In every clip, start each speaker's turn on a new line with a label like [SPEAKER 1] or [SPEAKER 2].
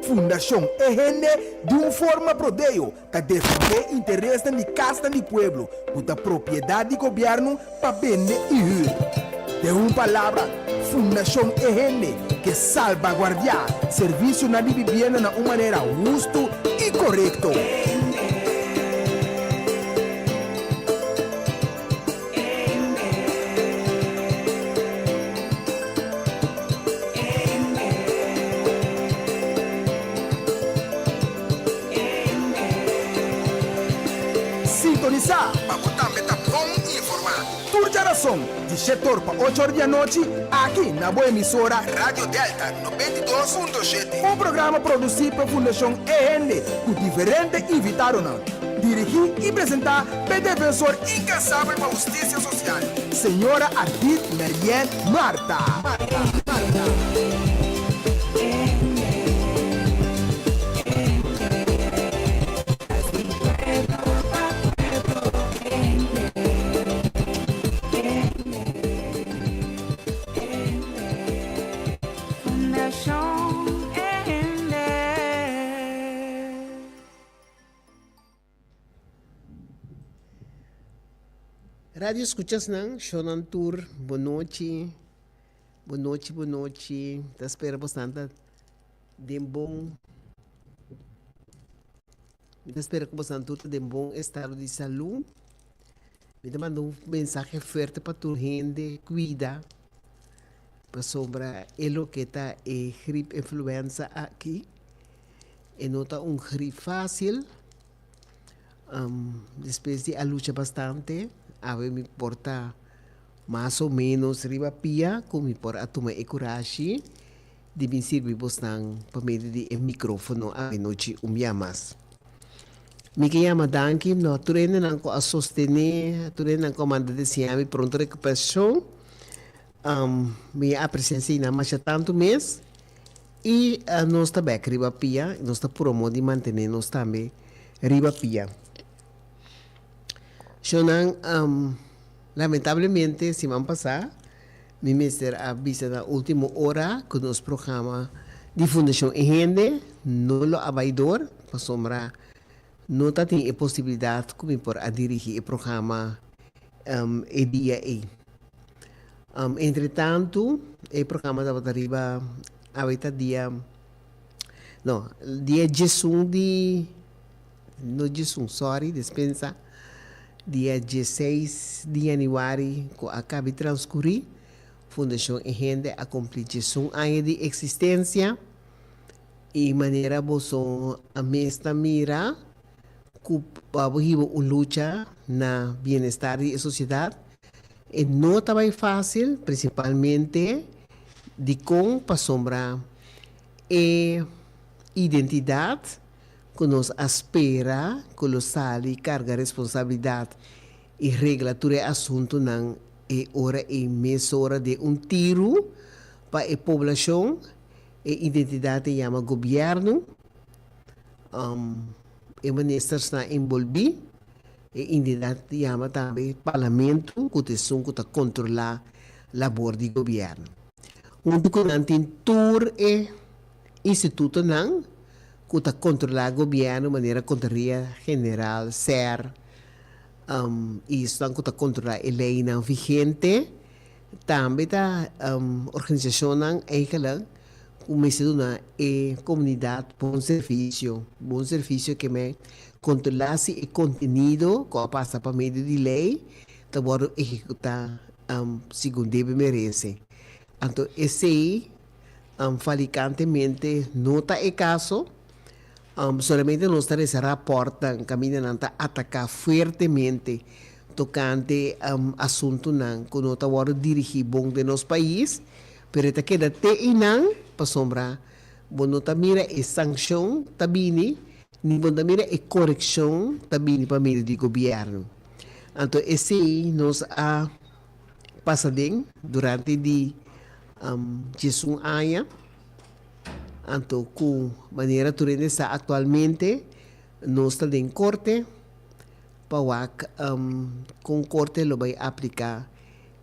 [SPEAKER 1] Fundación EGN de una forma prodeo que defende intereses de casa del pueblo, cuya propiedad de gobierno para vender y ir. De una palabra, Fundación EGN que salvaguardia servicio na vivienda de una manera justa y correcta. Sintonizar para botar bom e informar. Turja razão, de 7 horas para 8 horas da noite, aqui na boa emissora Rádio Delta 92.7. Um programa produzido pela Fundação EN, com diferentes invitados. Dirigir e apresentar pelo defensor incansável para a justiça social, senhora Ardit Marielle Marta.
[SPEAKER 2] Radio escuchas nang Shonan Tour, boa noite. Boa noite, boa noite. Te espero bastante de bom. Te espero que bastante de bom estado de saúde. Me te mando mensaje fuerte para tu gente, cuida. Para sobre lo que está gripe influenza aqui. E nota gripe fácil. Después de a lucha bastante. A ver, me importa mais ou menos riba pia, como me por a tomar coragem de me servir bastante para meio de microfone a noite mais. Me que chama danke, no treino não a sostener, treino não comanda de se a pronto recuperação. Me a presença na mais tanto mês e nós também riba pia, nós está promo de manter nós também riba pia. Shonan, lamentavelmente, semana passada, mi mister avisa na última hora que nos programa de Fundação EGN, não lo abaidor, para sombra, não tem a possibilidade como por a dirigir o programa e dia e. Entretanto, o programa estava arriba a dia, não, dia 16 de, não 16, sorry, dispensa, dia 16 de januário, que acaba de transcorrer, Fundação EGN a cumprir um ano de existência e maneira bolso a mesma mira que para uma luta na bem-estar da sociedade e não está fácil, principalmente de como para sombra e identidade que nos espera, colossal e carga responsabilidade e regulatura assunto não é hora e mês hora de tiro para a população e identidade chama governo e ministros na envolver e identidade chama também parlamento que está controlar labor de governo. Documento tour e instituto não que está controlar o governo de maneira Contraria General, SER, e estão que está controlar a lei não vigente, também está organização não eigenlijk, como se dona a comunidade bom serviço que me controlasse o conteúdo que passa para meio de lei, está bom executar segundo deve merece. Então, esse falicantemente não está o caso. Solamente nos reportan caminando a atacar fuertemente tocante asunto nan que não está dirigir bom de nosso país, pero está queda te inan para sombra bom não tá mira e sanção tabini ni bom tá mira e correção tabini para meio de governo. Então esse nos a passadem durante de Jesus aia. Então, com maneira turene está atualmente, nós estamos em corte, para com corte lo vai aplicar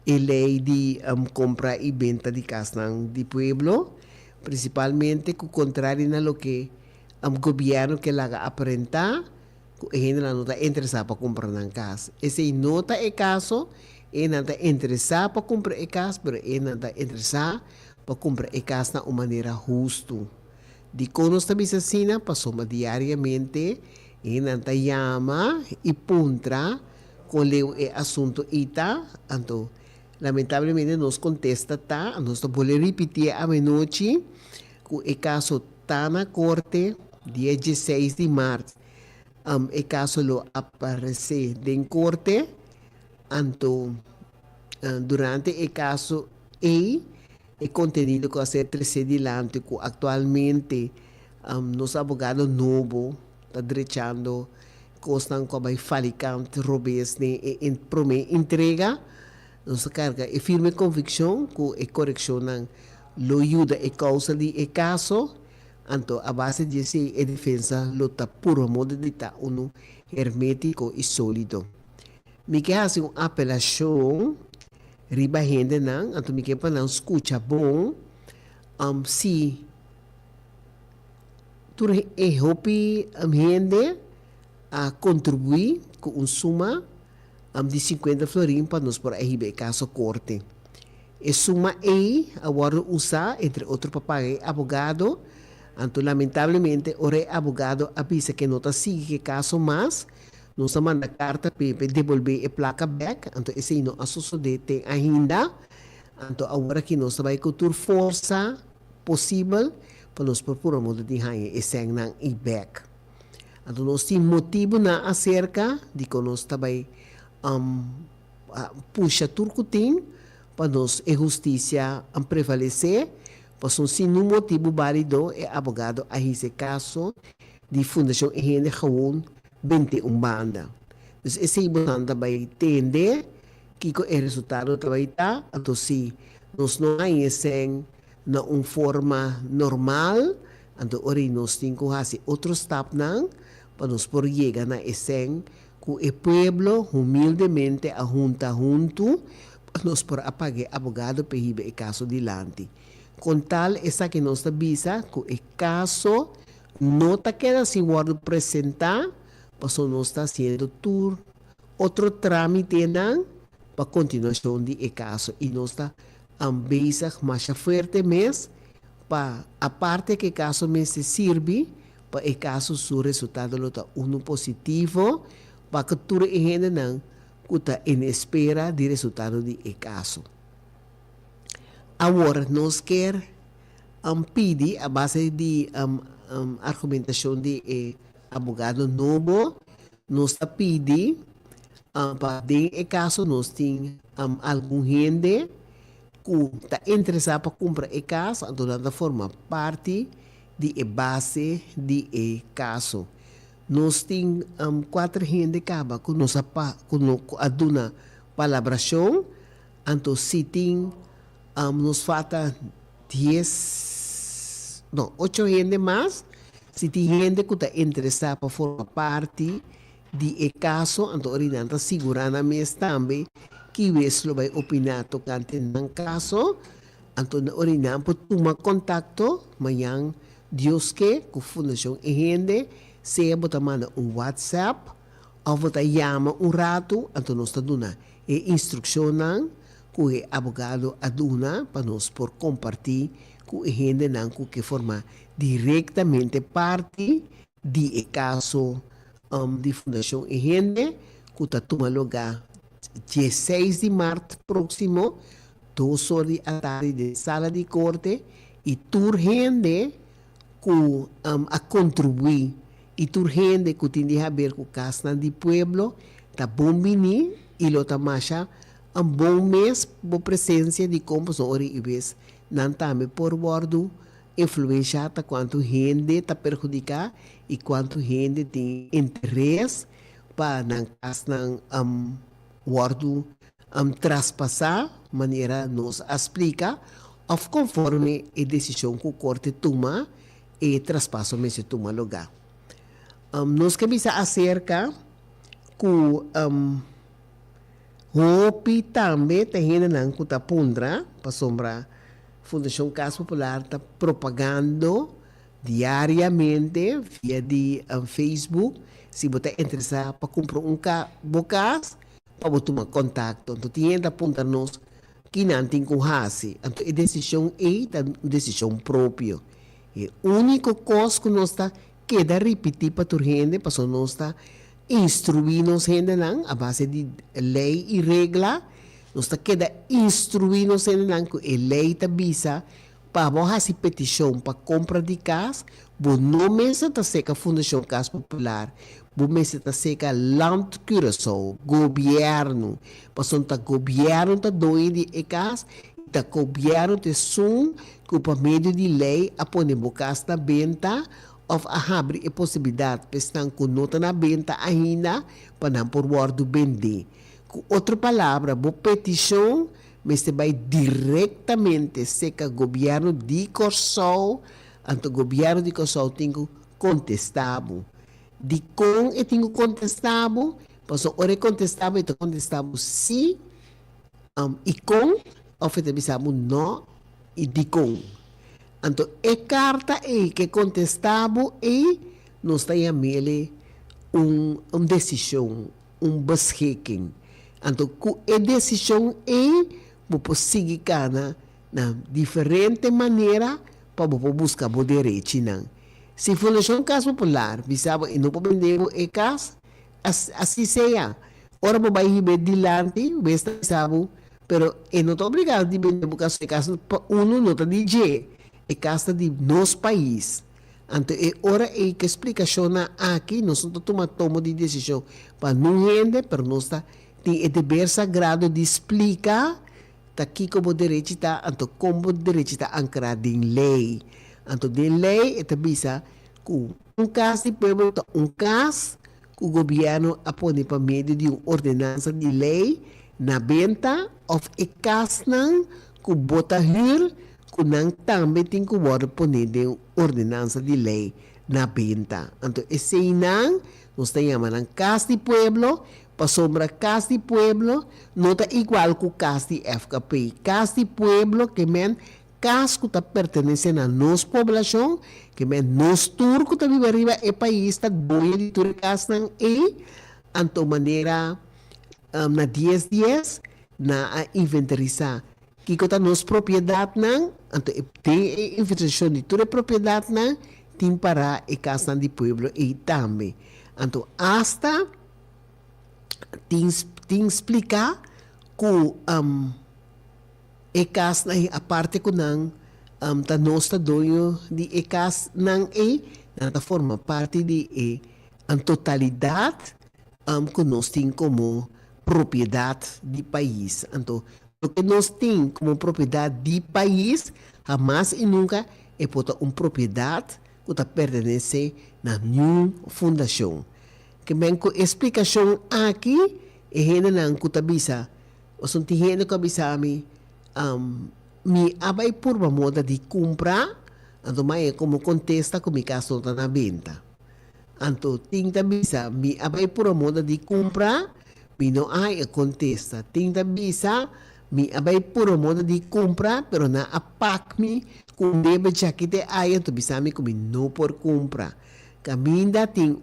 [SPEAKER 2] a lei de compra e venda de casa de pueblo, principalmente con contrario a lo que el gobierno que la haga aparentar, que gente no está interesada para comprar una casa. Ese no está el caso, no está interesada para comprar el casa, pero no está interesada para comprar el casa de una manera justa. De como esta vecina pasamos diariamente, no está llama y punta con el asunto ita, entonces lamentablemente nos contesta ta, nos puede repetir a noche que el caso está en la corte 16 de marzo. El caso lo aparece en corte, entonces durante el caso el contenido que hace 13 adelante que actualmente los abogados nuevos están derechando costan como hay fabricante robes en prome entrega nos carga e firme convicción que correccionan lo ayuda e causa de e caso anto a base de ese e defensa lo ta puro modo de ta uno hermético e sólido me que hace una apelación riba gente nan anto me que para não escucha bom si tu e hopi gente a contribuir com uma suma de 50 florim para nós por aí caso corte. E suma aí agora usar entre outro papai abogado, então lamentavelmente o abogado avisa que não está sigue caso mais, nós manda carta para devolver a placa back, então esse não associado tem ainda, então agora que nós vai com toda força possível para nós procurar modo de ganhar esse não e back. Então nós temos motivo na acerca de que nós também puxa turcutim para nós a justiça prevalecer, pois se um motivo válido é abogado a esse caso de fundação e gente gewoon 21 banda. Então esse banda vai entender que o resultado também está, então se nós não conhecemos na uma forma normal, então ora nós temos que fazer outro step não para nós por chegar na essência que o pueblo humildemente a junto para nós por apagar abogado para ir o caso adiante. Com tal essa que nós avisa que o caso não está queda sem guardo apresentar, mas nós está sendo tur outro trâmite não para continuação do caso e nós está ambisa mais forte mesmo para a parte que o caso me se sirve para o caso seu resultado está positivo para que tudo a gente não está em espera de resultado do caso. Agora nós quer pedir a base de argumentação de abogado novo, nós está pedir para o caso nós tem algum gente que está interessado para comprar o caso, então da forma parte de base de caso. Nós temos 4 gente que acaba com nossa aduna palabração, então se tem nos falta 8 gente mais, se tem gente que está interessada para formar parte de caso, então orienta segurando a mesa também que o vai opinar tocante no caso, então orienta para tomar contato, amanhã Deus que com a Fundação e gente se você manda WhatsApp ou você chama rato, então nós estamos dando instrução que o abogado aduna para nós por compartilhar com a gente que forma diretamente parte do caso de Fundação e gente que está tomando lugar 16 de março próximo, 2 horas da tarde de sala de corte e toda gente que a contribuir e toda gente que tem a ver com o caso do pueblo, está bom venir e lo tamasha bom mês, boa presença de como são ori e vez, não também por bordo influenciar quanto gente está perjudicar e quanto gente tem interesse para não caso não bordo traspassar maneira nos explica ou conforme a decisão que o corte toma e traspasso mesmo toma lugar. Nós que bisa acerca que hopi também tem gente não que está pundra para sombra Fundação Casa Popular está propagando diariamente via de Facebook. Se você está interessado para comprar bocas, para você tomar contato. Então, tem que apontar-nos que não tem com raça. Então, a decisão é uma decisão própria. O único coisa que nós está queda repetir para a gente, para nós está instruindo a gente a base de lei e regra. Nós está queda instruindo a gente que a lei está visa para fazer petição para compra de casa, o nome está seca Fundação Casa Popular, o mês está seca Land Curaçao, governo, para o governo está doido de casa, o governo está sum que por meio de lei a pôr a casa na venda ou a abrir a possibilidade de estar com nota na venda ainda para não por guardo vender. Com outra palavra, a petição mas se vai diretamente seca o governo de Curaçao, então o governo de Curaçao tem que contestável. De com e tem que contestável, pois ora contestável e contestável sim, e com, ou fetebisamos não, e de com. Então, a carta é que contestável e nós temos uma decisão, beschikking. Então, a decisão é você seguir na diferente maneira para buscar o direito. Se for um caso popular, e não podemos vender o caso, assim seja. Ora, você vai ir adiante, você sabe, mas não está obrigado a vender o caso para não está de é caso de nosso país. Então, ora é que explicação aqui, nós estamos tomando de decisão para não render, mas nós tem o dever sagrado de explicar aqui como o direito está, então como o direito está ancorado em lei. Então, de lei, é também que caso de povo, caso que o governo apone para meio de uma ordenança de lei na venda, ou é caso que bota rir, que não também tem que poner de uma ordenança de lei na venda. Então, esse não, nós chamamos caso de povo, para sombra Casa de Pueblo, não está igual que o Casa de FKP. Casa de Pueblo, que men casa que está pertencendo a nossa população, que men nós turcos que vivemos arriba e país está boia de tudo casa e anto maneira na 10 dias na inventarizar que está nossa propriedade não, anto tem inventarização de toda propriedade não, tem para a Casa de Pueblo e também. Anto hasta tem explicar que a casa a parte que não tá nossa dono de a casa não é forma parte de a totalidade que nós temos como propriedade de país. Então, o que nós temos como propriedade de país, jamais e nunca é uma propriedade que pertence a nenhuma fundação. Que bem com explicação aqui é gente não que tabisa o são gente que abisa me abai por uma moda de comprar então mais é como contesta que mi caso está na venda então tem tabisa me abai por uma moda de comprar me não há contesta tem tabisa me abai por uma moda de comprar pero na apak me com debe já que te aí então bisa me como não por comprar caminda tem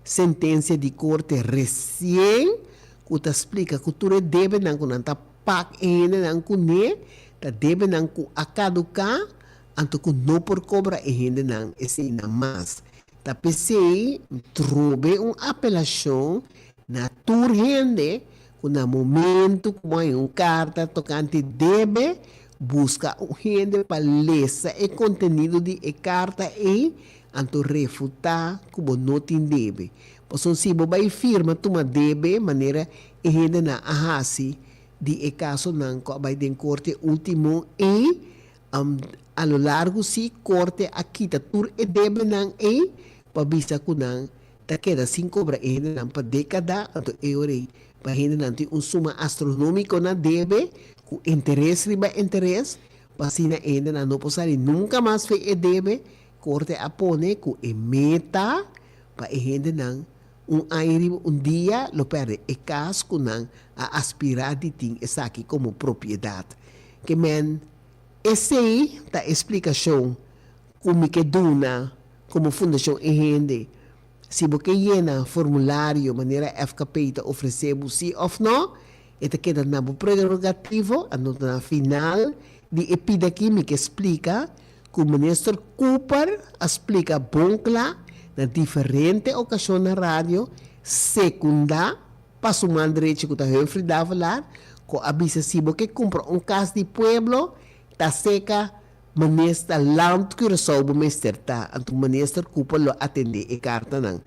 [SPEAKER 2] sentença de corte recém que te explica que tu deve não que não tá pac ainda não que ne tá deve não que a caducar anto que não por cobra ainda não esse não mais tá pensei trouxe uma apelação na tua rende que no momento como é carta tocante deve busca o rende para ler o conteúdo de carta e anto refutar como não tem deve. Pois se você vai firma toma deve maneira e ainda na ahasi de caso não vai den corte último e a lo largo se corte aqui tá tur e deve não e para visa que não tá queda sem cobra ainda não para década anto euro para ainda não tem suma astronômico na deve com interesse riba interesse para sina ainda não pode nunca mais fe e deve corte apone ku meta pa gente não dia lo perde e caso ku nang a aspirar de ting essa aqui como propriedade que men essa da explicação como que duna como fundação e se você llena formulário maneira FKP te oferecemos sim ou não eta queda na prerrogativo na final de epida me que explica que o ministro Cooper explica bom claro na diferente ocasião na rádio segunda passo um direito que está referido falar com avisa se você compra caso de pueblo tá seca minister land que resolve minister tá anto minister Cooper lo atende e carta nang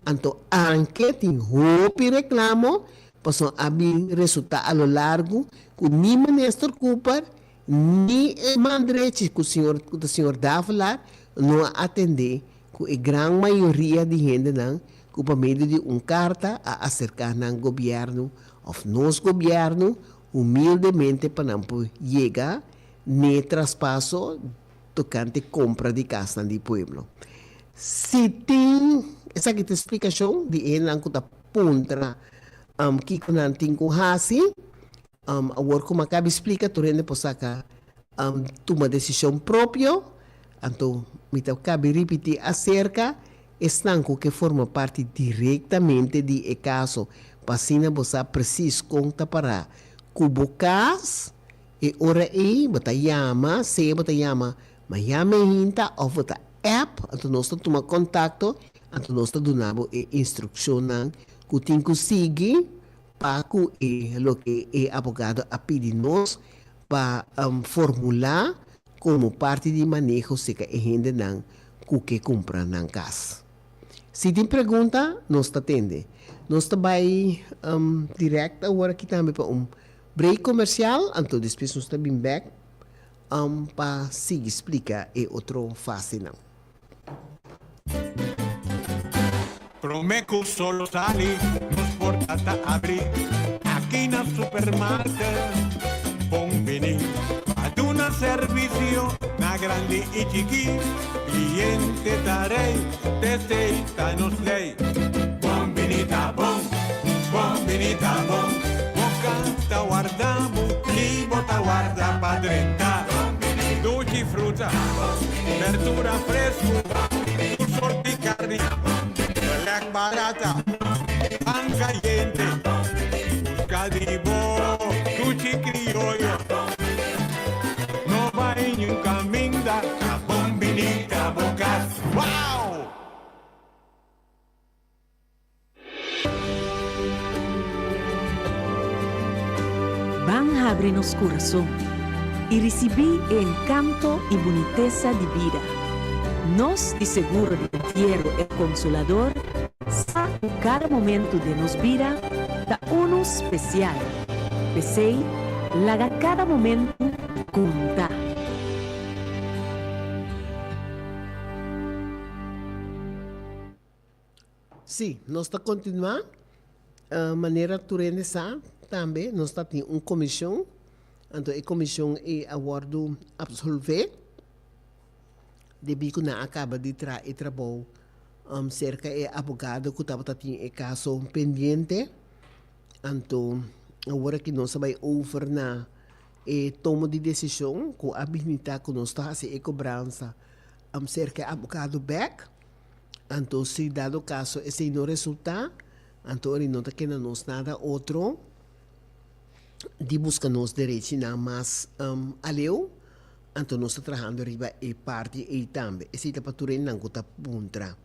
[SPEAKER 2] anto anche tem hopi reclamo passo abi resulta a lo largo que ni minister Cooper ni mandrete que o senhor dá falar não atende que a grande maioria de gente não que por meio de carta a acercar no governo ou nos governo humildemente para não chegar nem traspasso tocante compra de casa do pueblo. Se tem essa explicação de ela que está pontra que não tem com hasi agora como acaba explica tu rende posaka toma decisão própria então me cabe repetir acerca estanco que forma parte diretamente de caso pasina você precisa conta para cubocas e ora aí batayama se batayama mayame hinta ou bata app então nós toma contato então nós donamos instrução que tem que seguir para que lo que o abogado a pedir nos para formular como parte de manejo se que a gente não que compra na casa. Se tem pergunta, nós atende. Nós também direto agora aqui também para break comercial, então depois nós também back para seguir explicar e outro fase não.
[SPEAKER 3] Promeco solo sali, nos portata abri, aqui na supermarket, bombini, ad una servicio, na grande e chiqui, cliente darei, te nos lei, bombinita bom, bocata guardamo, li bota guarda padrenta, dolci frutta, verdura fresco, sorti carni, black barata, pan caliente, busca di bo, cuchi criollo, no va en caminda, a bombinita bocas, wow!
[SPEAKER 4] Van a abrirnos corazón y recibir el encanto y boniteza de vida. Nos de seguro de entierro el Consolador, sa cada momento de nos vida da uno especial. Pesei, laga cada momento conta.
[SPEAKER 2] Sim, nós está continuando maneira turene sa também nós está tem comissão, então a comissão é aguardo absolver depois que não acaba de trabalho cerca é advogado que estava tendo caso pendente então agora que nós vai over na toma de decisão com a habilidade que nós está fazendo cobrança cerca advogado back então se dado caso esse não resulta então ele não está querendo nós nada outro de buscar nos direitos na mais aleu então nós estamos trabalhando riba e parte e também esse é para tudo não está contra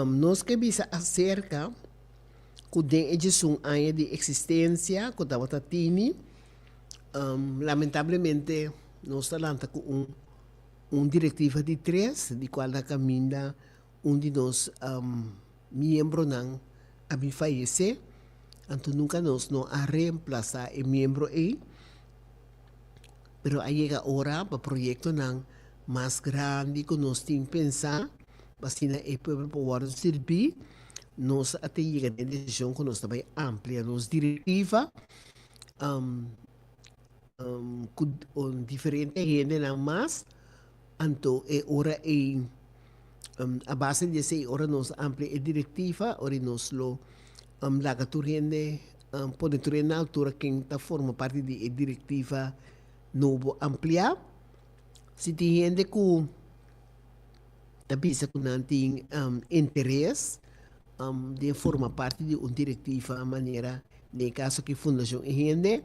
[SPEAKER 2] nós que bisa acerca que tem edição aí de existência que estava tendo lamentavelmente nós estamos com diretiva de 3 de qual da caminha de nós membros não a fallecer então nunca nos não a reemplazar o membro aí pero aí chega a hora para o projeto não mais grande que nós temos que pensar assim é para poder servir nós até chegar a decisão que nós também amplia nos diretiva com diferente gente não mais então é hora a base dessa hora nós amplia a diretiva ora nós lo laga turende pode turende na altura quem está forma parte da diretiva novo ampliar. Se tem gente que pensa que não tem interesse de formar parte de uma diretiva, a maneira, no caso que a fundação é gente,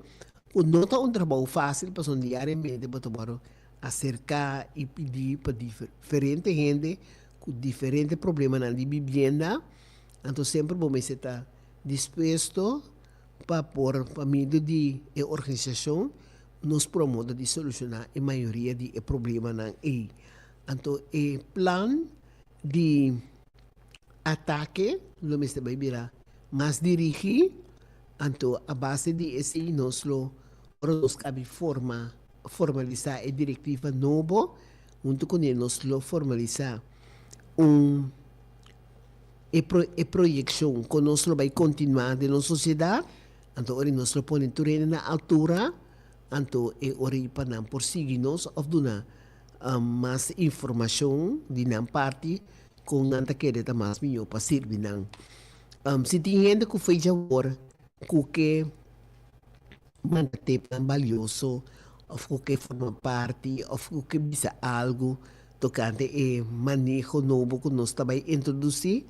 [SPEAKER 2] que não está um trabalho fácil, para diariamente, para acercar e pedir para diferente gente com diferentes problemas na vivienda. Então, sempre vamos estar disposto para por meio de organização nos promove de solucionar a maioria de problemas na aí. Então, o plan de ataque, lo mesmo vai virar mais dirigido. Então, a base de esse nos cabe formalizar a diretiva nova, junto com ele, nos formalizar a projeção que nós vai continuar de nossa sociedade. Então, ora nós põe tudo na altura, então, ora para por seguir-nos, ou donar mais informação de na parte, com nanta querer mais melhor para servir. Se tem gente que fez agora, que manda tempo valioso, ou que forma parte, ou que bisa algo, tocante e manejo novo que nós também introduzir,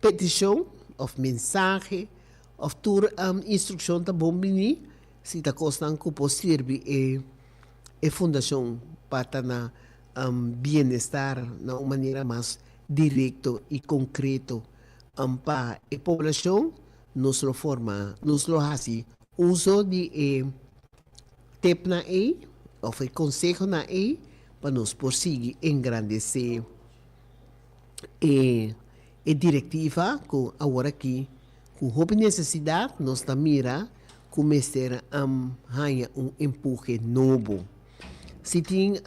[SPEAKER 2] petição, ou mensagem, ou instrução da bombini, se está costando que pode servir a fundação para na bem-estar de uma maneira mais direta e concreta para a população, nos forma, nos faz uso de TEPNA ou o Conselho na para nos prosseguir engrandecer a diretiva que agora aqui com roupa necessidade nós da mira começar a ganhar empurre novo. Se tem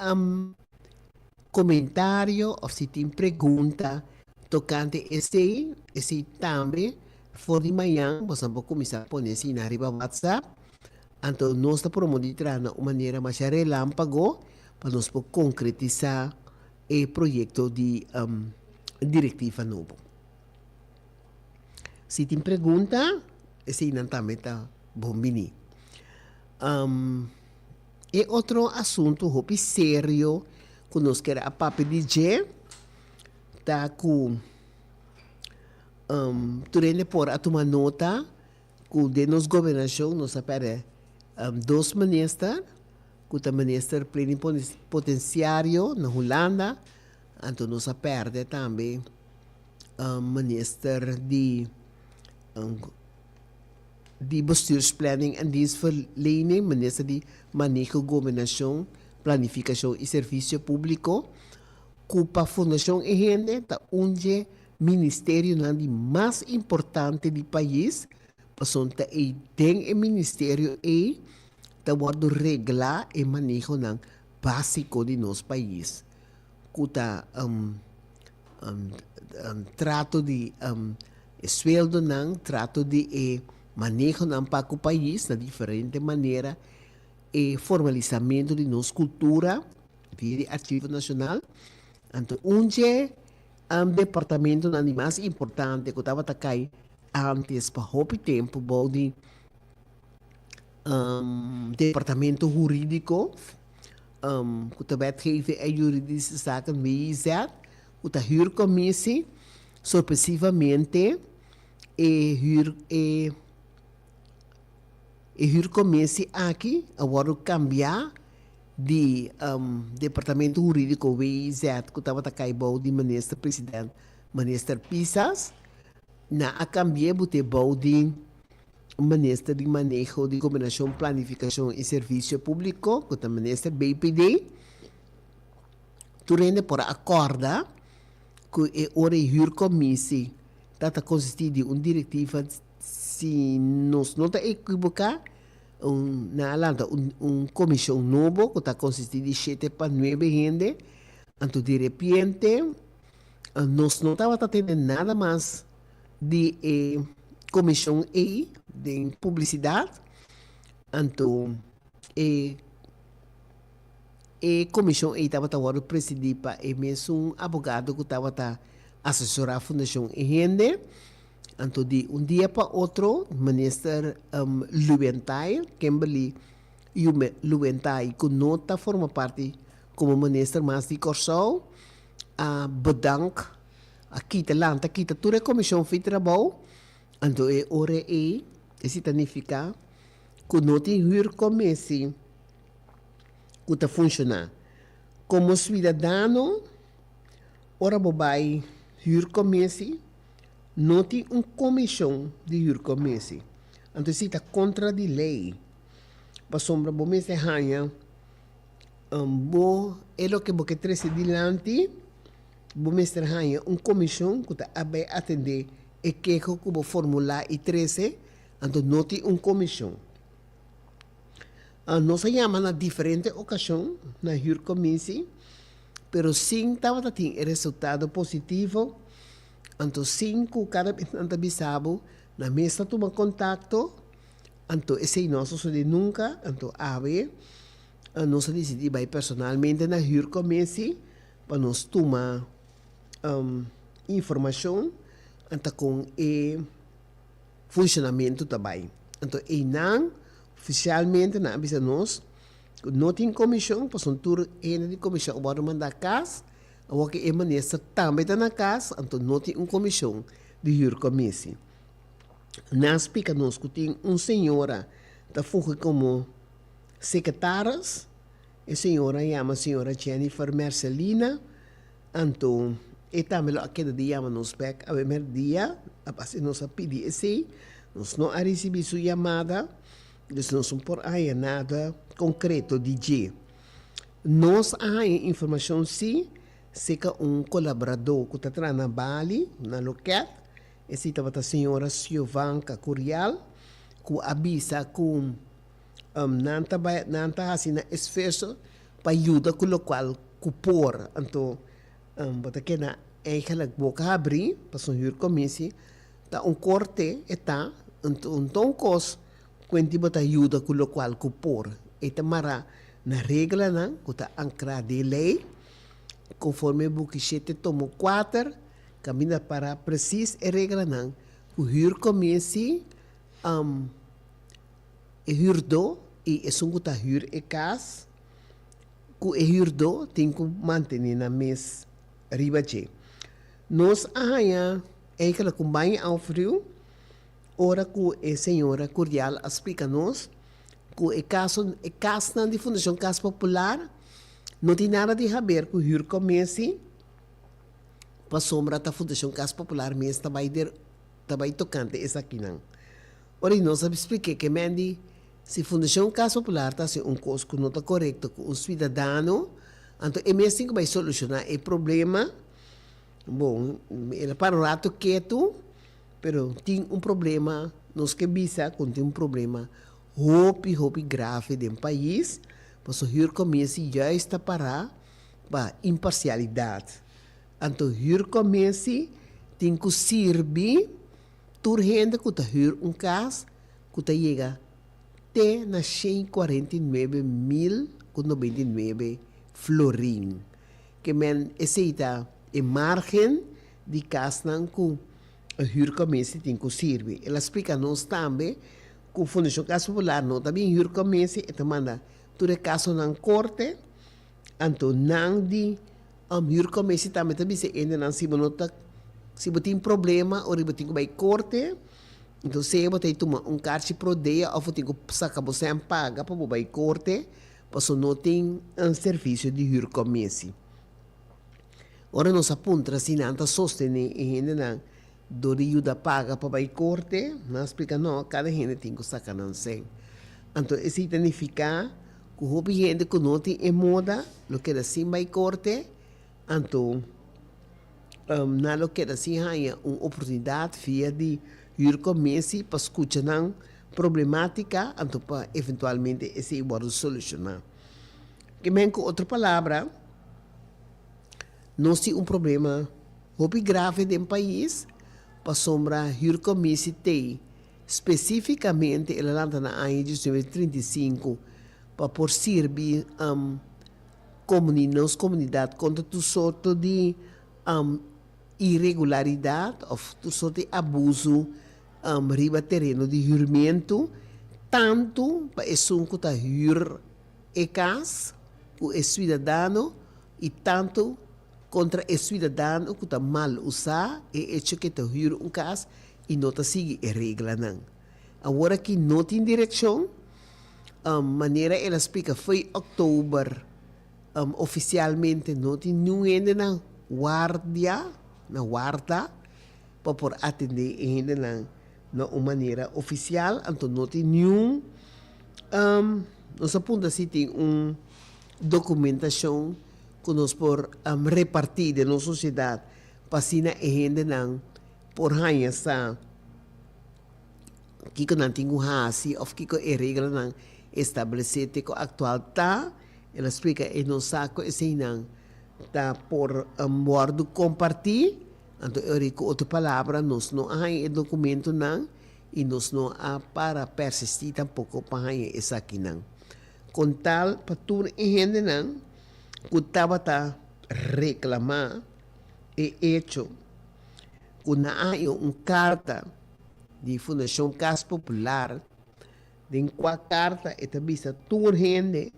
[SPEAKER 2] comentário ou se tem pergunta tocante esse também for de manhã você pode começar a pôr assim na riba WhatsApp. Então nós estamos promovendo de uma maneira mais relâmpago para nós concretizar o projeto de diretiva novo. Se tem pergunta, esse não também está bom venir. E outro assunto muito sério que nós queremos a papel de tá com turene por a tomar nota que de nos governação nós apare dois ministros que o ministro plenipotenciário na Holanda, então nós perde também ministro de bestuursplanning en dienstverlening, minister de manejo, governação, planificação e serviço público, cupa fundação e gente, tá onde ministério de mais importante do país, passonta e tem o ministério e tá guardo regla e manejo ng básico de nosso país, kuta trato de sueldo ng trato de manejo ng paco país na diferente maneira e formalizamento de nossa cultura via Arquivo Nacional. Então, onde departamento de mais importante que estava atacando antes para houve tempo, bom departamento jurídico, que também teve a juridische zaken WIZ, que a huurcommissie, sucessivamente e huurcommissie aqui, agora cambiar de departamento jurídico WIZ, que estava atacando de ministro-presidente, ministro Pisas, na a cambiar de ministro de manejo de governação, planificação e serviço público, que é o ministro BPD, turende por acorda que é hora de huurcommissie, está consistindo de uma diretiva, se nós não está equivocado, comissão nova que está consistindo de 7 para 9 gente. Então, de repente, nós não estávamos tendo nada mais de comissão E, de publicidade. Então, comissão E estava agora presidida por mesmo advogado que estava assessorar a Fundação E gente. Entonces, de un día para otro, minister Lubentay, Kimberly Lubentay, que no está forma parte como minister mais de Corsou, bedank a kita lanta, kita toda a comissão de trabalho, então ora isso significa que não tem comissão que está funcionando. Como cidadão, ora vai comissão, não tem uma comissão de comissão. Então isso está contra a lei. Para sombra, bom mês de ranha, bom, é o que você traz adiante, bom mês de ranha, uma comissão que está a atender e que você formular e 13, então não tem uma comissão. Nós chamamos na diferente ocasião, na comissão, pero sim estava tendo resultado positivo, então sim, cada vez que bisabo, na mesa toma contato, então esse nosso de nunca, então nós decidimos personalmente na comissão para nós tomar informação, então com o funcionamento também. Então, oficialmente, na avisa nós, não tem comissão, para um tour de comissão, agora mandar casa, agora que a ministra também está na casa, então não tem uma comissão de comissão. Nós explicamos que tem uma senhora que foi como secretária, a senhora chama a senhora Jennifer Marcelina, então, e também aquele dia nos back a primeiro dia, a nós pedir esse, nós não recebemos sua chamada, então não por aí nada concreto de dia. Nós há informação sim, se que colaborador que está na Bali, na local, esse estava a senhora Silvanca Curial, que avisa que nanta assim na esforço para ajudar com o qual cupor, então bota que na eigenlijk boca abrir para sonhar comissão, tá corte está então cos quando bota ajuda com o qual cupor, eta mara na regra não, que está ancrada de lei, conforme o buquete tomo 4, caminha para precis a regra não, o comissão hurdo e é um que hur e casa, que hurdo tem que manter na mesa ribache. Nós ainda é que a companhia ao frio, ora que a senhora Curial explica-nos que o caso de Fundação Casa Popular não tem nada de ver com o comércio, para sombra da Fundação Casa Popular mesmo também tocante essa aqui não. Ora, nós expliquei que Mandy, se Fundação Casa Popular está sendo um curso que não está correto com o cidadão, então é mesmo que vai solucionar o problema. Bom, ele para o rato quieto, pero tem problema, nós que visa quando tem problema hope grave do país, para o comércio já está para imparcialidade. Então, o comércio tem que servir turgente que está caso que chega até na 149.099 florim. Que men aceita a margem de casa que o comércio tem que servir. Ela explica-nos também que o Fundação Casa Popular não também o comércio e manda todo caso na corte, então não de o comércio também se ainda não se tem problema ou se tem que ir corte, então se você toma carte pro dia ou tem que sacar você paga para ir corte, porque não tem serviço de comércio. Ora nós aponta assim não sostener ainda não do ajuda paga para ir corte, não explica não, cada gente tem que sacar não sei. Então isso significa que o gente que não tem moda, lo que assim vai corte, então não que assim há uma oportunidade via de ir comércio para escutar não problemática, então para eventualmente esse pode solucionar. Que bem com outra palavra, nós temos problema muito grave no país, para sombra ir comércio tem especificamente ela lança na ano de 2035 para por servir nossa comunidade contra todo sorto de irregularidade ou soort de abuso riba terreno de jurmento, tanto para esse que está jur e casa, o cidadão, e tanto contra o cidadão que está mal usar e hecho que está jur casa e não está seguindo a regra não. Agora que não tem direção, maneira ela explica foi outubro, oficialmente não tem nenhum na guarda, para por atender ainda na uma maneira oficial, então não tem nenhum, nós aponta se tem documentação que nós por repartir na sociedade, para assim ainda não por rainha está que não tem hasi ou que é regra não estabelecer que atual tá ela explica e não saco esse não tá por bordo compartir então eu rico outra palavra nós não há documento não e nós não há para persistir tampouco para essa aqui não com tal para tu entender não que estava tá reclamar e hecho que não há carta de Fundação Casa Popular, de qual carta é vista toda gente,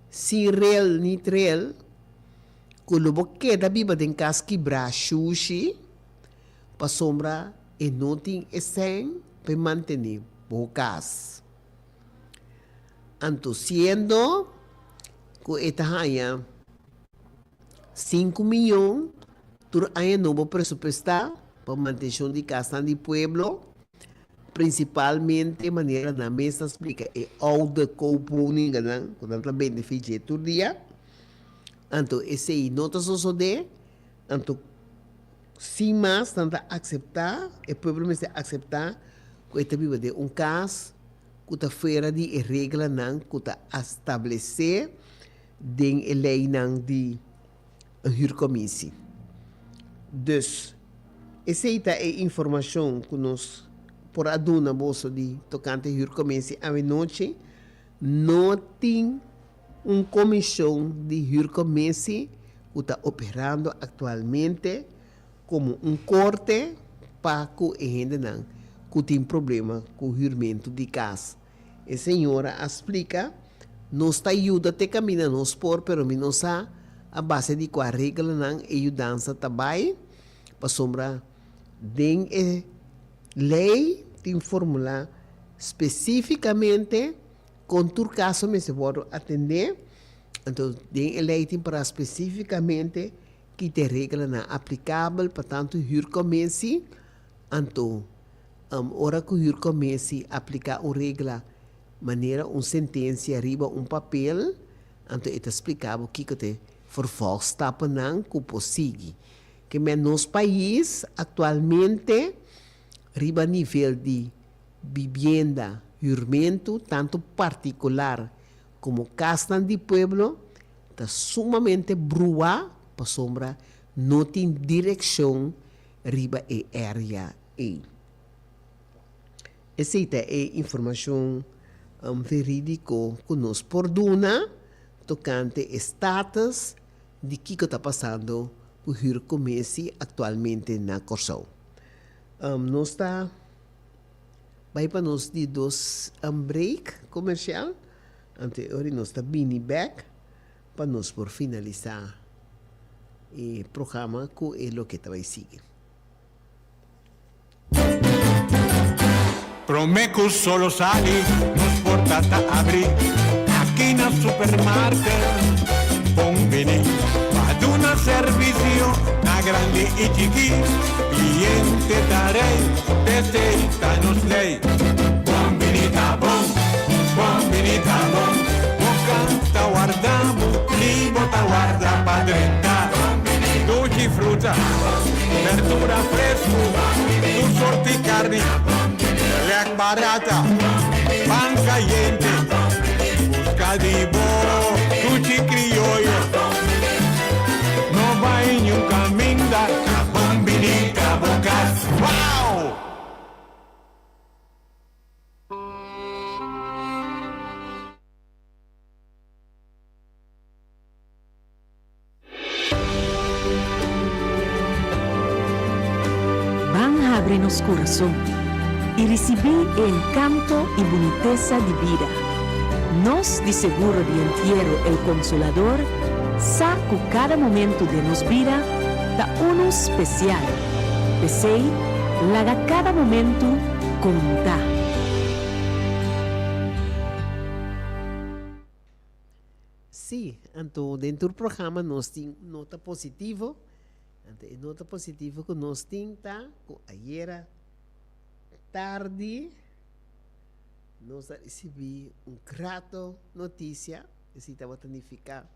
[SPEAKER 2] se real ni real, que o que da biba de casa quebrar sushi, para sombra e não tem esse para manter o casa. Então, sendo que esta haya 5 milhões, tu há novo presupuesto para manutenção de casa do pueblo, principalmente maneira na mesa explica é all the component ganang quando benefício todo dia então esse aí nota só de então se mais tenta aceitar o povo me aceitar que está vivo de caso que está fora de regra não que está estabelecer de lei não de huurcommissie dus essa aí é informação que nós por aduna bolso de tocante huurcommissie à noite não tem comissão de huurcommissie que está operando atualmente como corte para que ainda não que tem problema com o jurmento de casa. A senhora explica, nos ajuda a caminhar nos por, pero nos a base de qual regra não ajudança também para sombra de lei tem formular especificamente com o caso me se pode atender então tem lei tem para especificamente que te regra na aplicável para tanto huurcommissie então ora que o huurcommissie aplicar a regra maneira sentença arriba papel então é explicável que te vervolgstappen não que possível que nos país atualmente riba nível de vivienda, jurmento, tanto particular como casa de pueblo, está sumamente brua, para sombra, não tem direção riba e área E. Essa é a informação verídica que nos porduna, tocante status de que está passando o huurcommissie atualmente na Corsão. Nós está vai para nós de dois break comercial anterior nós está bini back para nós por finalizar o programa com o que vai seguir.
[SPEAKER 3] Promeco solo sali, nos portata abri, aqui na supermarket, conveni, ad una servizio, na grande e chiqui, cliente darei, desteita nos lei, convenita bom, canta guardamo, limota guarda padrenta, dolci frutta, verdura fresco, tu sorti carni, lec barata, pan caliente, busca di bo, tutti criollo, no vai in un caminda, bombinita bocas, wow!
[SPEAKER 4] ábrenos corazón y recibí el encanto y boniteza de vida. Nos de seguro de entierro el Consolador, saco cada momento de nos vida da uno especial. Pesei, laga cada momento contar.
[SPEAKER 2] Sí, então dentro do programa nós temos nota positivo. Então, nota positivo que nós temos tá com ayer tarde nós recebi grato notícia, esse estava tanificar.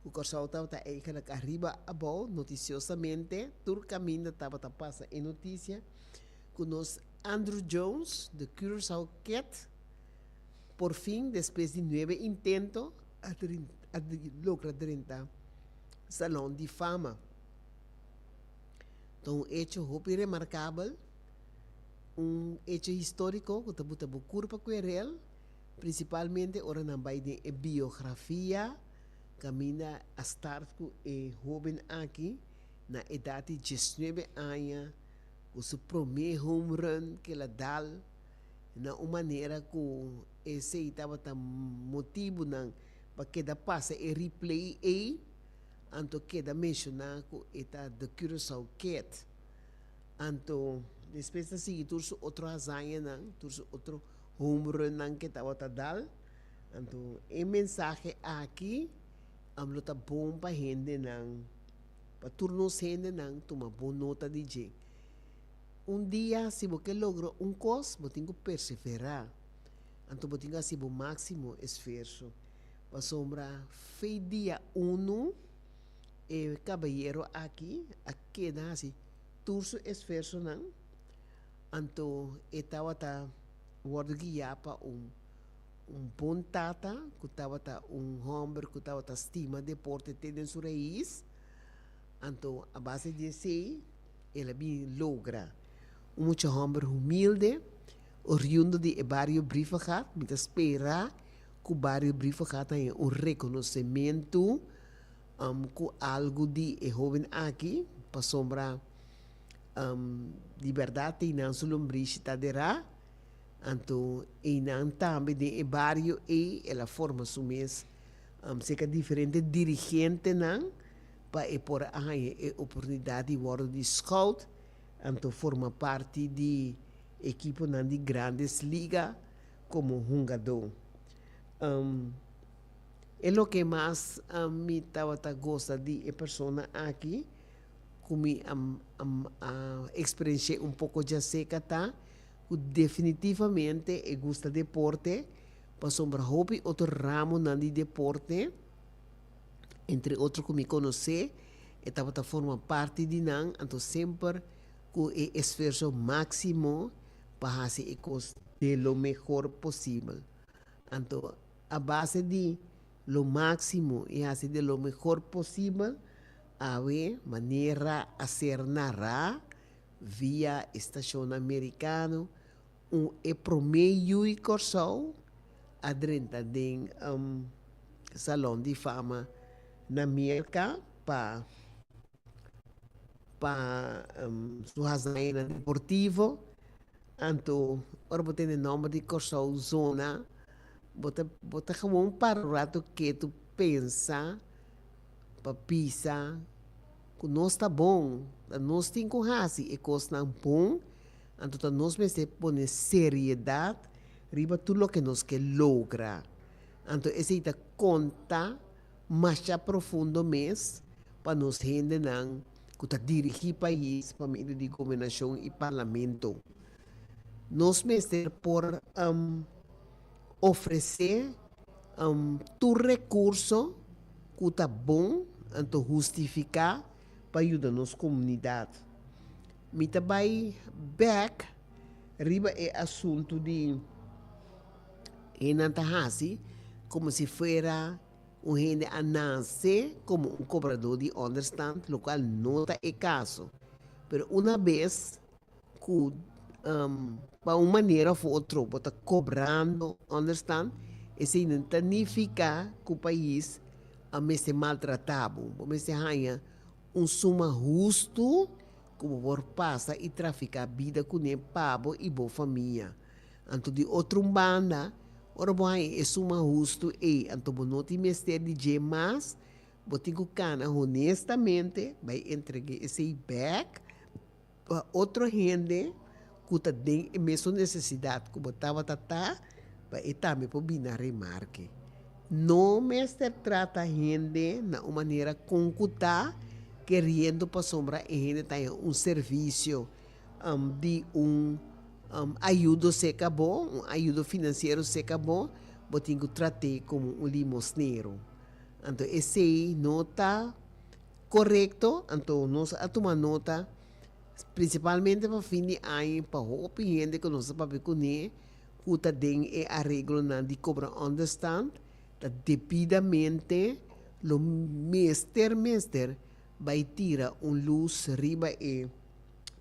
[SPEAKER 2] O Corsal estava eigenlijk arriba abaixo, noticiosamente, todo caminho estava a passar em notícia que nós Andrew Jones, de Curaçao Cat, por fim, depois de 9 intentos, logra 30 Salão de Fama. Então, hecho muito remarcável, hecho histórico, que está muito curva com ele, principalmente, ora não vai de biografia, caminha a start com o jovem aqui, na idade de 19 anos, com seu primeiro home run que ela dá, na uma maneira que esse estava motivo para que da passa e replay e anto que da mencionar que está de Curaçao Cat, anto depois da seguir turso outro azanha turso outro home run que estava a dar, anto e mensagem aqui amlo tá bom para gente para turnos gente toma boa nota de je. Dia se você logra coisa, você tem que perseverar. Então você tem que fazer o máximo esforço. Para sombra, fez dia 1, e caballero aqui dá assim, todo o esforço não. Então, estava guiado para bom tata, que estava homem que estava estima deporte tendo sua raiz. Então, a base de si, ele bem logra. Muito homem humilde, oriundo de vários briefagad, me espera que vários briefagad tenham reconhecimento com algo de jovem aqui, para sombra liberdade e não só lombricidade terá. Então, e não também de vários e ela forma sumes seca diferente dirigente não para por a oportunidade de de scout. Então forma parte de equipo de grandes ligas como jogador. É o que mais me gosta de a pessoa aqui, como a experiência pouco já seca tá, que definitivamente gosta de deporte, para sombra hobby outro ramo de deporte, entre outros que me conhece, estava forma parte de nan, então sempre com o esforço máximo para fazer cosas de lo mejor possível. Então, a base de lo máximo e fazer de lo mejor possível, a maneira a ser narrada via estação americano, promeio e Corsal, a 30 de Salão de Fama na América, para sua zona deportivo. Então, ora você tem o nome de Corsal Zona, você gewoon para o rato que tu pensa, para pisar, que nós está bom, nós temos que fazer e coisas não bom, então nós precisamos pôr seriedade, riba tudo o que nós que logra. Então, esse é conta mais profundo mesmo, para nós gente não que dirigir país para meio de governação e parlamento. Nós precisamos por oferecer tu recurso que está bom, então justificar para ajudar a nossa comunidade. Me também back riba é assunto de Enantahasi, como se fuera gente a nascer como cobrador de understand, lo cual no está el caso. Pero una vez que para una manera u otra está cobrando understand, eso no significa que el país se maltratado, se haya suma justo como por passa e traficar vida com nem pabo e boa família. Anto de outra banda, ora bom é uma justo e anto bonoti mistério de mas botigo cana honestamente vai entregar esse back para outra gente que tem a mesma necessidade que botava tata vai também por binar remarque. Não mestre trata gente na uma maneira concuta querendo para sombra e gente tem serviço de ajuda se acabou, ajuda financeiro se acabou, botinho tratei como limosneiro. Então, esse não está correto, então nós a tomar nota, principalmente para fim de ano, para o gente que nós sabemos que o que tem é arreglo de cobra understand, debidamente, o mestre vai tirar luz riba e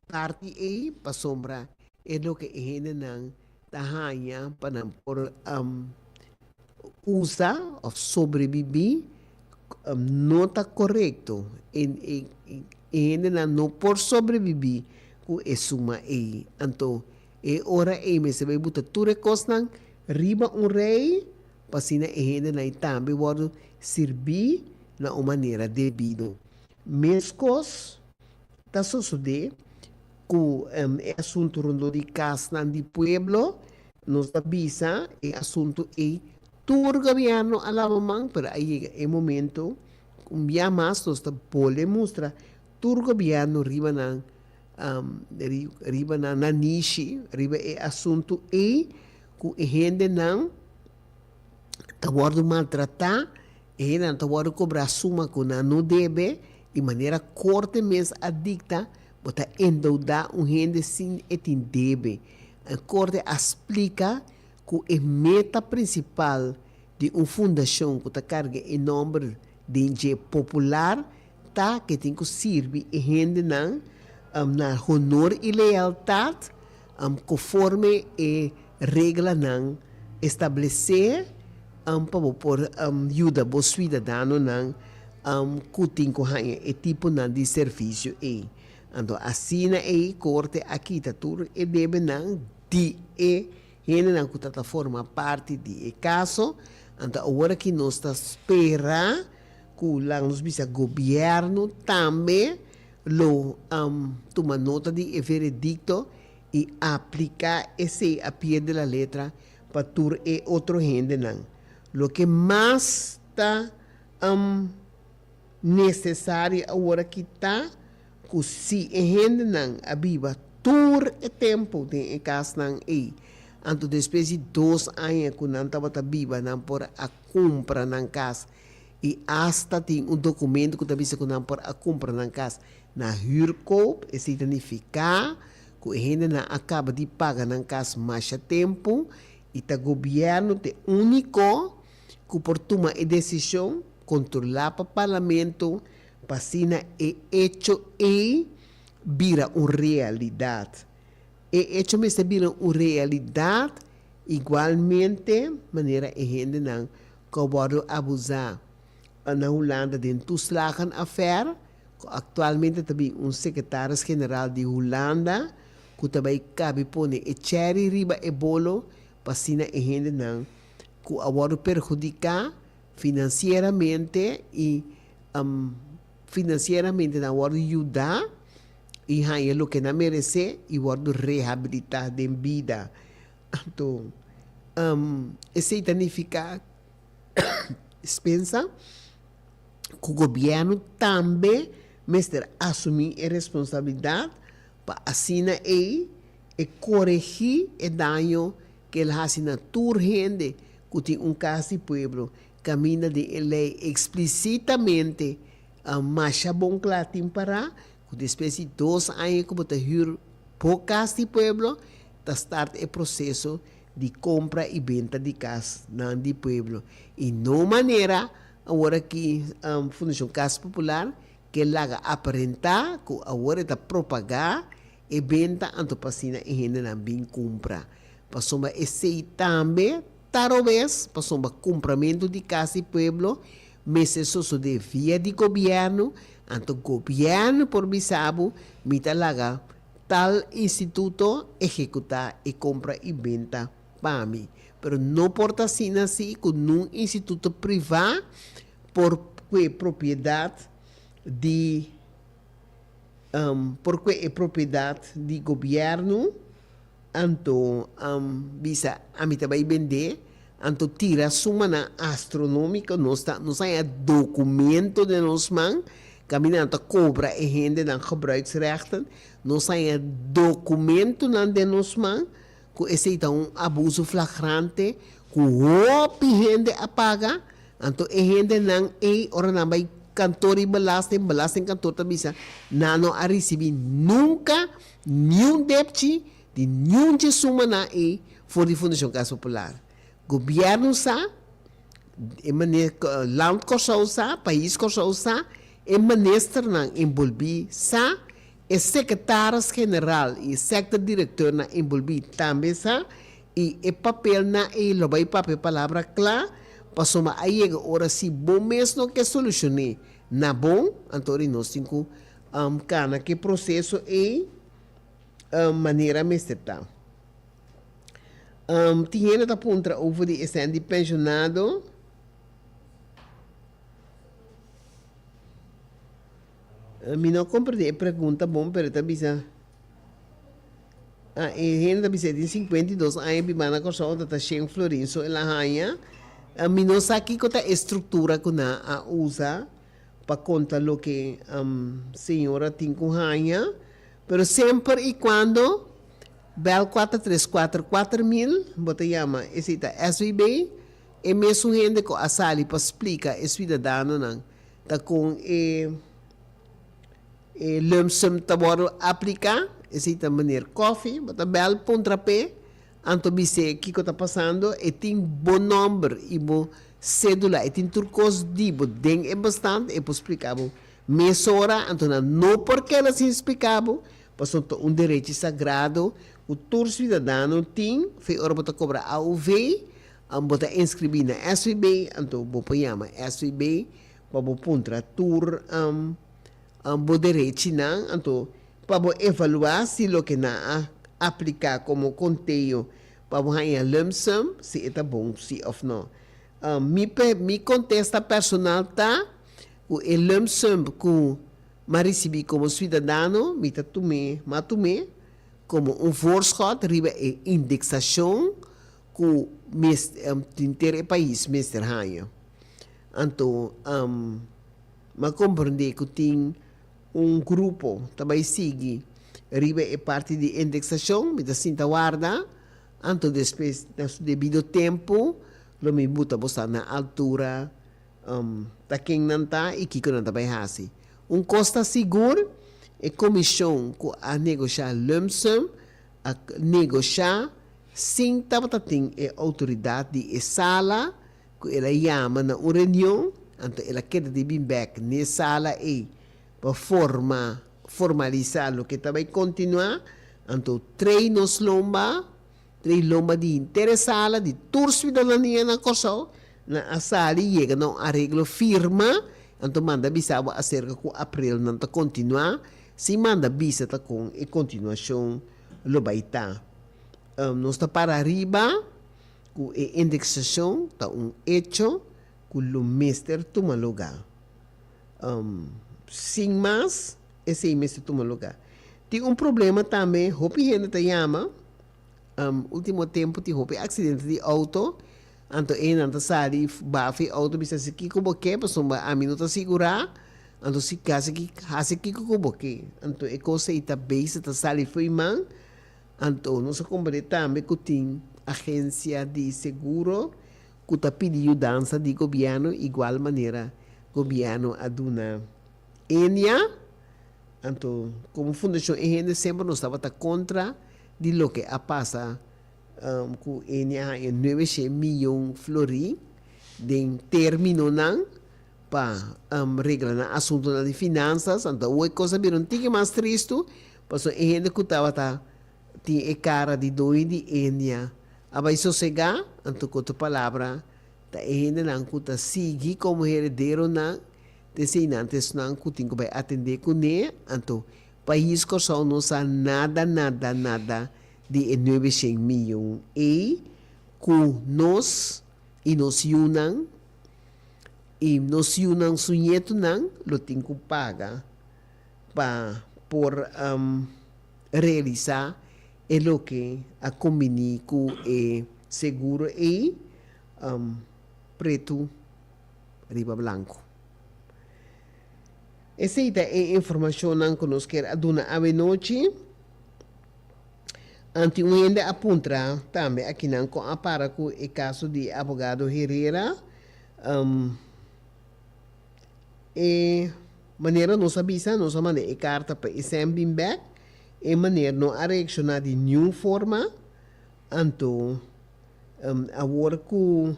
[SPEAKER 2] parte e para sombra, é o que a gente não está para por usa ou sobreviver não está correto e ainda não por sobreviver com essa uma aí então é hora aí me se vai botar tudo costas riba rei para se ainda não também pode servir na uma maneira devida mescos está sucedendo com é assunto rondo de casa de pueblo nos avisa é assunto e tur governo alamang pero aí é momento dia mais nós pode mostrar tur governo riba na niche riba é assunto e que a gente não tá guardo maltratar e não tá guardo cobrar suma que não deve de maneira corte mesmo adicta bota endeudar gente sem deve a corte explica que a meta principal de uma fundação que está carga em nome de gente popular tá que tem que servir a gente na honor e lealdade conforme a regra não estabelecer para por ajuda os cidadãos não que tem que tipo de serviço e então assim é corte aqui está tudo e deve não de gente não que forma parte de caso então agora que nós está espera que o governo também toma nota de veredicto e aplicar esse a pé de la letra para tur e outro gente não lo que mais está necessário agora que está que se a gente não abiva tur e tempo de casa não e então depois de 2 anos que não estava viva não por a compra na casa e hasta tem documento que também se não por a compra na casa na huurkoop e significa que a gente não acaba de pagar na casa mais tempo e o governo é único que por tomar a decisão controlar para o parlamento para assinar é hecho e vira uma realidade. E hecho me se vira uma realidade igualmente maneira a gente não pode abusar na Holanda de toeslagen affair atualmente também secretário-geral de Holanda que também cabe pôr e cherry riba e bolo para assinar a gente não que agora perjudicar financeiramente e financeiramente na hora de ajudar e aí o que não merece e hora reabilitar de vida então isso significa pensa que o governo também mestre assumir a responsabilidade para assinar e corrigir o dano que ele assina toda gente que tem caso de pueblo camina de lei explicitamente mas bom claro para que depois de 2 anos que você hur por caso de pueblo está start o processo de compra e venda de casa na de pueblo e não maneira agora que Fundação Casa Popular que ela aparentar que agora está propagar e venda anto pasina e gente não bem compra passou esse também talvez passou compramento de casa e pueblo mas isso de via de governo Anto governo por bisabo, mitalaga, tal instituto ejecuta e compra e venta para mim. Pero não porta assim com um instituto privado por propriedade de porque é propriedade de governo, anto bisa a mim também vender, anto tira suma na astronômica, nós tem documento de nós man, caminhando cobra e gente dan gebruiksrechten, nós tem documento de nós man, que esse é abuso flagrante, que hope gente apaga, anto e gente não é ora não vai cantor e belasting cantor tabisa, não a receber nunca nenhum débito de nenhum de suma na e for de Fundação Casa Popular. Governo sa, land korsau sa, país korsau sa, e minister nang envolvi sa, e secretários-general e secretário-diretor na envolvi também sa, e papel na e lobay papel palavra clara, pasoma aí ora si bom mesmo que solucione na bom, antori nós cinco cana que processo e maneira meseta. Tinha da ponta over de estende pensionado. Me não compreende a pergunta bom, pero tá bisa. E gente tá bisa de 52 anos bimana com só da Shen Florencio ela rainha. Me não sabe que a estrutura que na usa para contar lo que senhora tem com rainha, pero sempre e quando Bel 4344.000, bota chama, esse tá SVB, e mesmo gente que a sali para explicar esse cidadão não, tá com lump sum taboro aplicar, esse tá maneira coffee, bota bel pontrapé, anto bise que está passando, e tem bom número e bom cédula, e tem turcos dibo, den é bastante, e posso explicar, mesora, anto não porque ela se explicava, passou direito sagrado, o tour cidadão tem, foi hora para cobrar AUV, para inscrever na SVB, então vou chama SVB, para pontra tour, o direito não, então para evaluar se o que na aplicar como conteúdo, para ganhar lump sum, se é bom, se ou não. Me contesta personal tá, o lump sum que mas recebi como cidadão, me tomei, como voorschot, riba e indexação que o inteiro país mestre hanha. Então, mas compreender que tem grupo também sigue riba e parte de indexação, me dá cinta guarda, então depois do devido tempo, lo me buta bosta na altura, tá quem não tá e que não tá bem assim. Costa seguro é comissão que a negociar lump sum, a negociar sem tabatim é autoridade de sala que ela chama na reunião, então ela quer de vir back na sala e para formalizar o que também continuar, então três lomba de interessada de toda cidadania na Kosovo, na sala e chega não arreglo firma. Então manda bisa acerca com abril não tá continuar, se manda bisa tá com e continuação lo vai tá. Nós tá para arriba com a indexação tá hecho com o mestre toma lugar. Sem mais esse mestre toma lugar. Tem problema também, hopi gente tá chama, último tempo tem hopi acidente de auto. Anto nanta sali bafi auto bisa se kiko boke pasomba a minuto segurar anto se casa que hase kiko boke anto e cosa ita base ta sali foi man anto não se compre também que tem agência de seguro que tá pedindo dança de governo igual maneira governo aduna enia anto como fundação e sempre não estava contra de lo que a passa com enia em 9 milhões flori de termino não para regrar na assunto de finanças então o coisa viram tique mais triste passou em gente que estava tinha cara de doido de enia abai sossegar então com a palavra tá gente não que tá sigue como herdeiro na antes não que vai atender com ele, então país que só não sabe nada de 900 milhões e com nós e nos unan sunyeto não lo tem que pagar para por realizar o que a combine com o seguro e preto riba branco. Essa é a informação que nós queremos dar a noite. Ante um ainda aponta também aqui com a para com o caso de abogado Herrera. E maneira nós avisa, nós manda a carta para o Sembimback, e maneira não a reaccionar de nenhuma forma. Então, agora que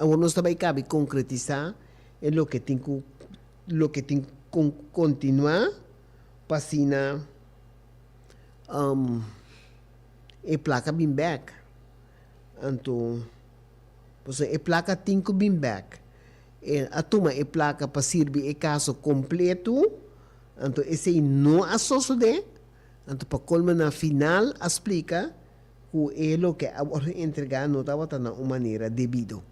[SPEAKER 2] nós também cabe concretizar lo que tem que continuar para a placa Bimback. Então, a placa tem que Bimback. A toma a placa para servir o caso completo. Então, esse não associa de. Então, para colma na final, explica que é o que agora entregar não estava de uma maneira devida.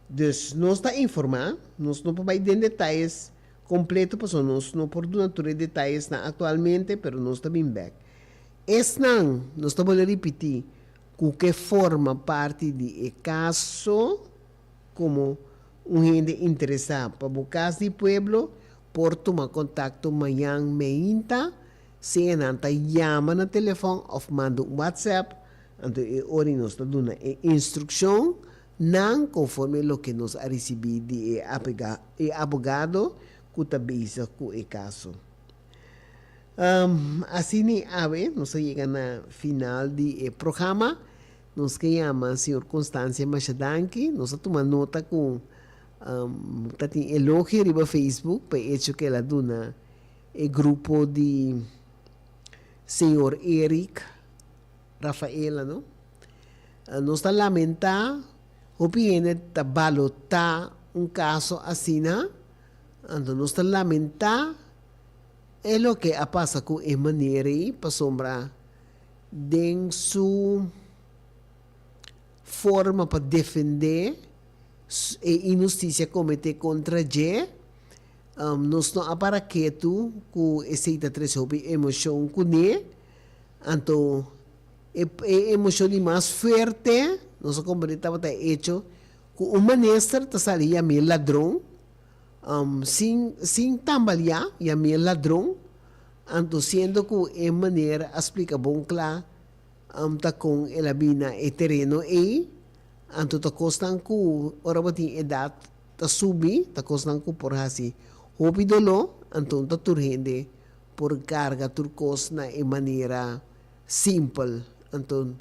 [SPEAKER 2] Dus nós está informar, nós não podemos dar detalhes completos, porque nós não podemos dar detalhes atualmente, mas nós está bem back. Não, nós estamos a repetir que forma parte do caso como gente interessada para o caso do pueblo, por tomar contato amanhã, meia, se não chama no telefone ou manda um WhatsApp, então ora nós está dando instrução, não conforme o que nós recebemos de abogado que está bisa com o caso. Assim, nós chegamos na final do programa. Nós chamamos o senhor Constância Machadanki. Nós tomamos nota com tem elogio no Facebook para hecho que ela dona o grupo de senhor Eric Rafaela, não? Nós está lamentando o piene ta balota caso assim, então nós está lamentando é o que passa com a maneira para sombra de sua forma para defender a injustiça cometida contra ele. Nós não para quieto com esse três emoção com ele, então a emoção mais forte. Nós estava hecho que o manestra saía meu ladrão, sem tambalear, e meu ladrão, então sendo que a maneira explica bom claro, tá com ela bina e terreno e, então tá costan que ora tem idade tá subir, tá costan que por assim, hobidolo, então tá turhende por carga turcos na maneira simples, então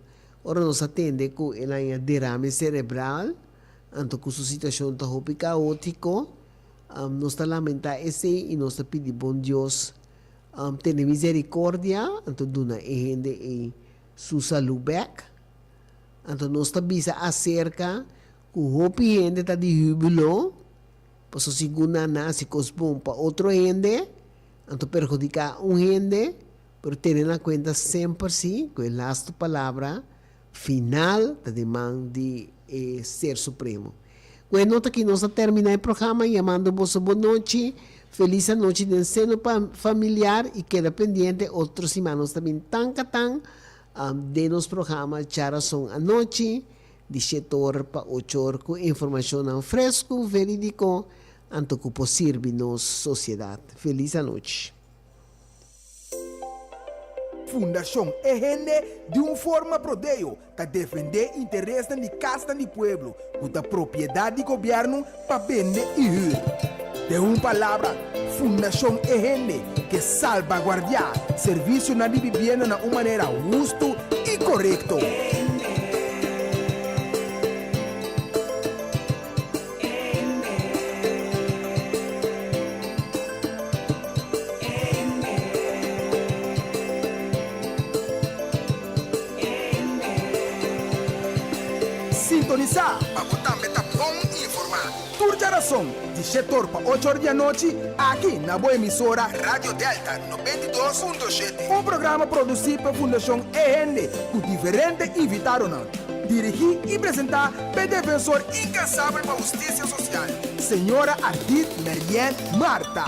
[SPEAKER 2] ora nós atende com ela derrame cerebral, então com sua situação está muito caótica, nós está lamentando esse e nós está pedindo bom Deus ter misericórdia, então dona a gente e sua saúde back, então nós está bisa acerca que o gente está de júbilo, para sua segunda nasce bom para outro gente, então perjudicar gente, pero ter na conta sempre sim, que a last palavra final da demanda de Ser Supremo. Bueno, aqui nós terminamos o programa chamando-vos boa noite, feliz noite de ensino familiar e queda pendente outros semanas também tan de nos programa Charason a noite, de 7 horas para 8 horas com informação fresco, verídico, anto que possível nos sociedade. Feliz noite.
[SPEAKER 1] Fundação é gente de uma forma prodeio para defender interesses de casta do pueblo, com a propriedade do governo para vender e rir. De uma palavra, Fundação é gente que salvaguardia serviço na vivienda de uma maneira justa e correta. Sintonizar para botar bom informado. geração, de 7 horas para 8 horas da noite, aqui na boa emissora Rádio Delta 92.7. Programa produzido pela Fundação END, com diferentes invitados. Dirigir e apresentar o defensor incansável para a justiça social, senhora Ardit Merien Marta.